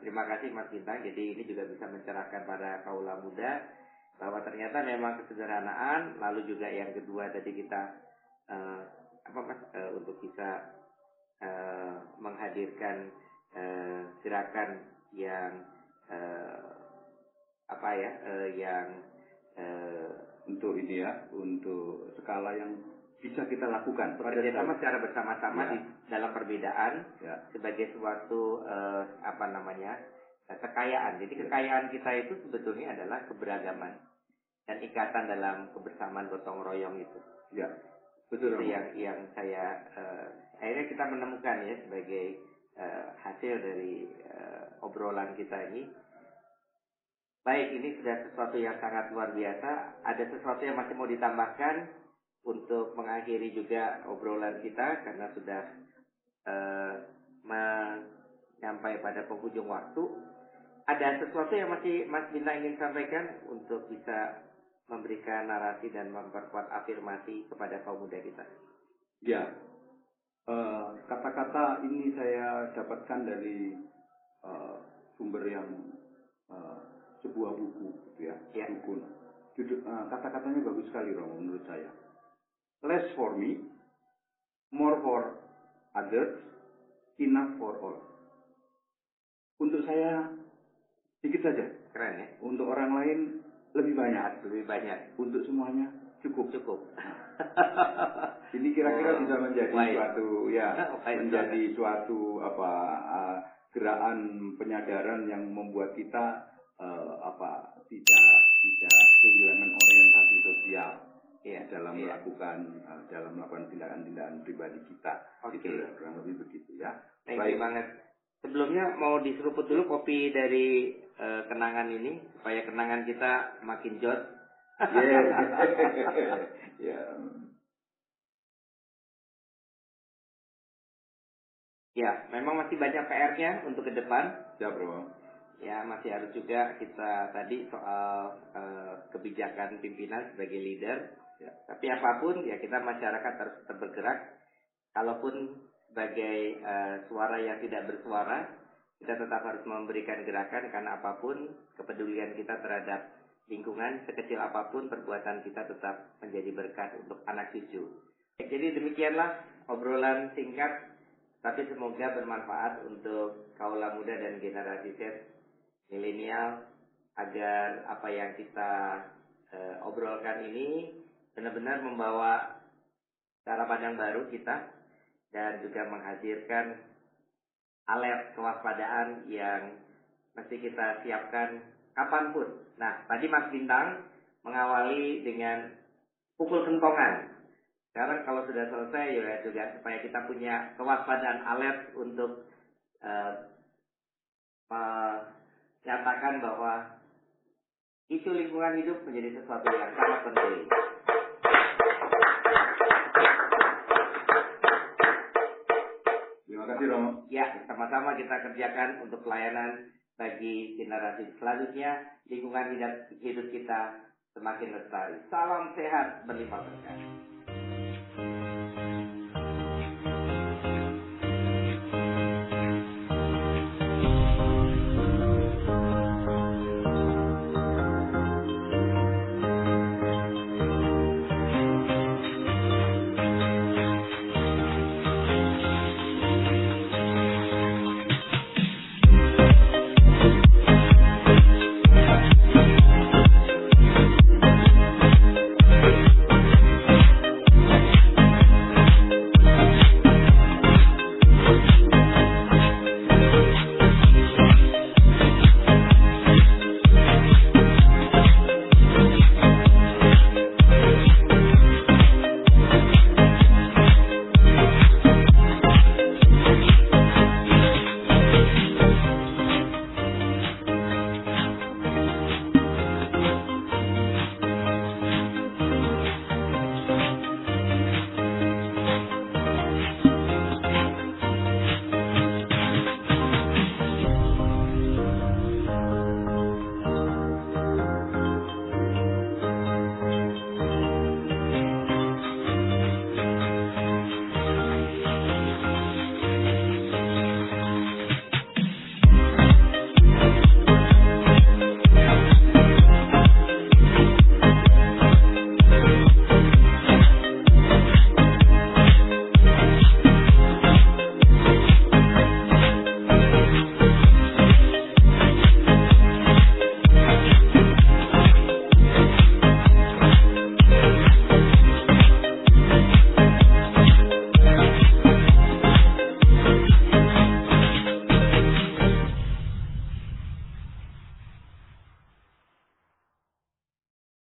[SPEAKER 2] terima kasih Mas Bintang. Jadi ini juga bisa mencerahkan pada kaula muda bahwa ternyata memang kesederhanaan. Lalu juga yang kedua tadi kita untuk bisa menghadirkan gerakan yang
[SPEAKER 1] untuk ini ya, untuk skala yang bisa kita lakukan
[SPEAKER 2] bekerjasama secara bersama-sama di dalam perbedaan sebagai suatu kekayaan. Jadi kekayaan kita itu sebetulnya adalah keberagaman dan ikatan dalam kebersamaan gotong royong itu.
[SPEAKER 1] Ya, betul.
[SPEAKER 2] Itu yang saya akhirnya kita menemukan ya sebagai hasil dari obrolan kita ini. Baik, ini sudah sesuatu yang sangat luar biasa. Ada sesuatu yang masih mau ditambahkan untuk mengakhiri juga obrolan kita karena sudah sampai pada penghujung waktu. Ada sesuatu yang masih Mas Bintang ingin sampaikan untuk bisa memberikan narasi dan memperkuat afirmasi kepada kaum muda kita?
[SPEAKER 1] Ya, kata-kata ini saya dapatkan dari sumber yang sebuah buku gitu ya. Buku. Kata-katanya bagus sekali Romo menurut saya. Less for me, more for others, enough for all. Untuk saya sedikit saja.
[SPEAKER 2] Keren ya.
[SPEAKER 1] Untuk orang lain lebih banyak. Untuk semuanya cukup. Ini kira-kira bisa menjadi suatu gerakan penyadaran yang membuat kita tidak kehilangan orientasi sosial dalam melakukan tindakan-tindakan pribadi kita. Kurang lebih begitu ya.
[SPEAKER 2] Baik banget. Sebelumnya mau diseruput dulu kopi dari kenangan ini supaya kenangan kita makin jod. Ya, memang masih banyak PR-nya untuk ke depan.
[SPEAKER 1] Ya, Bro.
[SPEAKER 2] Ya, masih harus juga kita tadi soal kebijakan pimpinan sebagai leader. Ya. Tapi apapun ya kita masyarakat harus tetap bergerak. Kalaupun sebagai suara yang tidak bersuara, kita tetap harus memberikan gerakan karena apapun kepedulian kita terhadap lingkungan, sekecil apapun perbuatan kita tetap menjadi berkat untuk anak cucu. Jadi demikianlah obrolan singkat, tapi semoga bermanfaat untuk kaula muda dan generasi Z milenial agar apa yang kita obrolkan ini benar-benar membawa cara pandang baru kita dan juga menghadirkan alert kewaspadaan yang mesti kita siapkan kapanpun. Nah, tadi Mas Bintang mengawali dengan pukul kentongan. Sekarang kalau sudah selesai ya juga supaya kita punya kewaspadaan alert untuk menyatakan bahwa isu lingkungan hidup menjadi sesuatu yang sangat penting.
[SPEAKER 1] Terima kasih Romo.
[SPEAKER 2] Ya, sama-sama kita kerjakan untuk pelayanan bagi generasi selanjutnya. Lingkungan hidup kita semakin lestari. Salam sehat berlimpah berkah.